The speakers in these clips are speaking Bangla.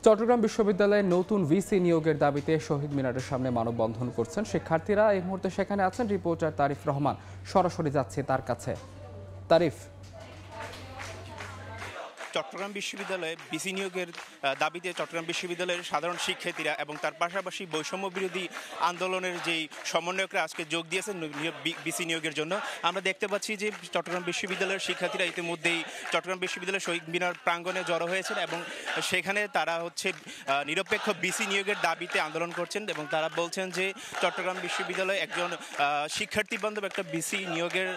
চট্টগ্রাম বিশ্ববিদ্যালয়ে নতুন ভিসি নিয়োগের দাবিতে শহীদ মিনারের সামনে মানববন্ধন করছেন শিক্ষার্থীরা। এই মুহূর্তে সেখানে আছেন রিপোর্টার তারিফ রহমান। সরাসরি যাচ্ছে তার কাছে। তারিফ, চট্টগ্রাম বিশ্ববিদ্যালয়ে বিসি নিয়োগের দাবিতে চট্টগ্রাম বিশ্ববিদ্যালয়ের সাধারণ শিক্ষার্থীরা এবং তার পাশাপাশি বৈষম্য বিরোধী আন্দোলনের যেই সমন্বয়করা আজকে যোগ দিয়েছেন বিসি নিয়োগের জন্য। আমরা দেখতে পাচ্ছি যে চট্টগ্রাম বিশ্ববিদ্যালয়ের শিক্ষার্থীরা ইতিমধ্যেই চট্টগ্রাম বিশ্ববিদ্যালয়ের শহীদ মিনার প্রাঙ্গণে জড়ো হয়েছেন এবং সেখানে তারা নিরপেক্ষ বিসি নিয়োগের দাবিতে আন্দোলন করছেন এবং তারা বলছেন যে চট্টগ্রাম বিশ্ববিদ্যালয়ে একজন শিক্ষার্থী বান্ধব একটা বিসি নিয়োগের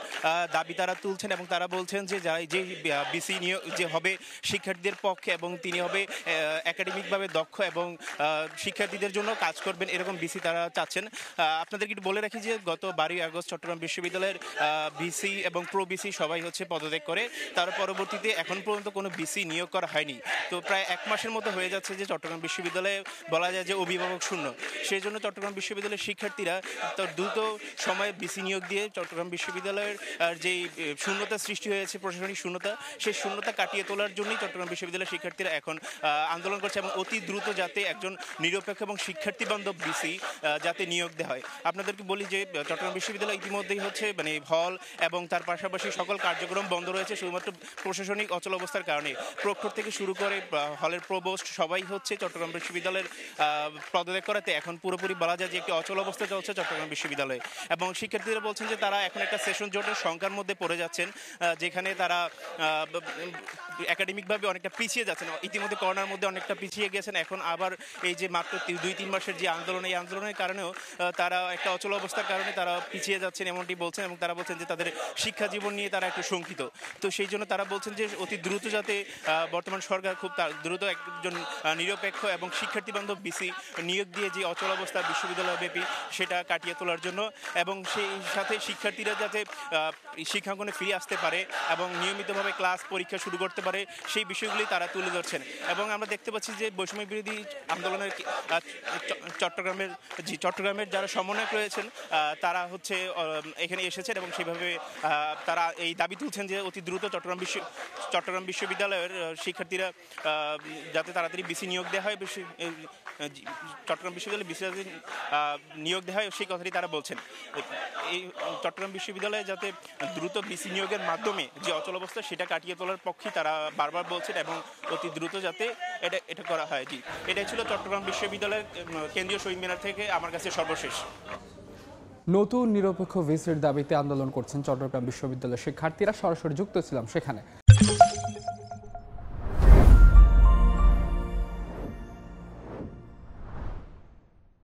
দাবি তারা তুলছেন এবং তারা বলছেন যে যারা যে বিসি নিয়োগ যে হবে শিক্ষার্থীদের পক্ষে এবং তিনি হবে একাডেমিকভাবে দক্ষ এবং শিক্ষার্থীদের জন্য কাজ করবেন, এরকম বিসি তারা চাচ্ছেন। আপনাদেরকে একটু বলে রাখি যে গত 12ই আগস্ট চট্টগ্রাম বিশ্ববিদ্যালয়ের বিসি এবং প্রো বিসি সবাই পদত্যাগ করে। তার পরবর্তীতে এখন পর্যন্ত কোনো বিসি নিয়োগ করা হয়নি। তো প্রায় 1 মাসের মতো হয়ে যাচ্ছে যে চট্টগ্রাম বিশ্ববিদ্যালয়ে বলা যায় যে অভিভাবক শূন্য। সেই জন্য চট্টগ্রাম বিশ্ববিদ্যালয়ের শিক্ষার্থীরা দ্রুত সময়ে বিসি নিয়োগ দিয়ে চট্টগ্রাম বিশ্ববিদ্যালয়ের যেই শূন্যতা সৃষ্টি হয়েছে, প্রশাসনিক শূন্যতা, সেই শূন্যতা কাটিয়ে তোলার জন্যই চট্টগ্রাম বিশ্ববিদ্যালয়ের শিক্ষার্থীরা এখন আন্দোলন করছে এবং অতি দ্রুত যাতে একজন নিরপেক্ষ এবং শিক্ষার্থী বান্ধব বিসি যাতে নিয়োগ দেওয়া হয়। আপনাদেরকে বলি যে চট্টগ্রাম বিশ্ববিদ্যালয় ইতিমধ্যেই হল এবং তার পাশাপাশি সকল কার্যক্রম বন্ধ রয়েছে শুধুমাত্র প্রশাসনিক অচল অবস্থার কারণে। প্রক্টর থেকে শুরু করে হলের প্রভোস্ট সবাই চট্টগ্রাম বিশ্ববিদ্যালয়ের পদত্যাগ করাতে এখন পুরোপুরি বলা যায় যে একটি অচল অবস্থা চলছে চট্টগ্রাম বিশ্ববিদ্যালয়ে। এবং শিক্ষার্থীরা বলছেন যে তারা এখন একটা সেশন জটের সংখ্যার মধ্যে পড়ে যাচ্ছেন, যেখানে তারা একাডেমিকভাবে অনেকটা পিছিয়ে যাচ্ছেন। ইতিমধ্যে করোনার মধ্যে অনেকটা পিছিয়ে গেছেন, এখন আবার এই যে মাত্র 2-3 মাসের যে আন্দোলন, এই আন্দোলনের কারণেও তারা একটা অচল অবস্থার কারণে তারা পিছিয়ে যাচ্ছেন এমনটি বলছেন এবং তারা বলছেন যে তাদের শিক্ষা জীবন নিয়ে তারা একটু শঙ্কিত। তো সেই জন্য তারা বলছেন যে অতি দ্রুত যাতে বর্তমান সরকার খুব দ্রুত একজন নিরপেক্ষ এবং শিক্ষার্থী বান্ধব বিসি নিয়োগ দিয়ে যে অচল অবস্থা বিশ্ববিদ্যালয় ব্যাপী সেটা কাটিয়ে তোলার জন্য এবং সেই সাথে শিক্ষার্থীরা যাতে শিক্ষাঙ্গনে ফিরে আসতে পারে এবং নিয়মিতভাবে ক্লাস পরীক্ষা শুরু করতে পারে, সেই বিষয়গুলি তারা তুলে ধরছেন। এবং আমরা দেখতে পাচ্ছি যে বৈষম্য বিরোধী আন্দোলনের চট্টগ্রামের যারা সমন্বয়ক রয়েছেন তারা এখানে এসেছেন এবং সেভাবে তারা এই দাবি তুলছেন যে অতি দ্রুত চট্টগ্রাম বিশ্ববিদ্যালয়ের শিক্ষার্থীরা যাতে তাড়াতাড়ি বিসি নিয়োগ দেওয়া হয়, চট্টগ্রাম বিশ্ববিদ্যালয়ে বিসি নিয়োগ দেওয়া হয়, সেই কথাটি তারা বলছেন। এই চট্টগ্রাম বিশ্ববিদ্যালয়ে যাতে দ্রুত বিসি নিয়োগের মাধ্যমে যে অচল অবস্থা সেটা কাটিয়ে তোলার পক্ষে তারা বারবার বলছেন এবং অতি দ্রুত যাতে এটা করা হয়। এটাই ছিল চট্টগ্রাম বিশ্ববিদ্যালয়ের কেন্দ্রীয় শহীদ মিনার থেকে আমার কাছে সর্বশেষ। নতুন নিরপেক্ষ ভিসির দাবিতে আন্দোলন করছেন চট্টগ্রাম বিশ্ববিদ্যালয়ের শিক্ষার্থীরা। সরাসরি যুক্ত ছিলাম সেখানে।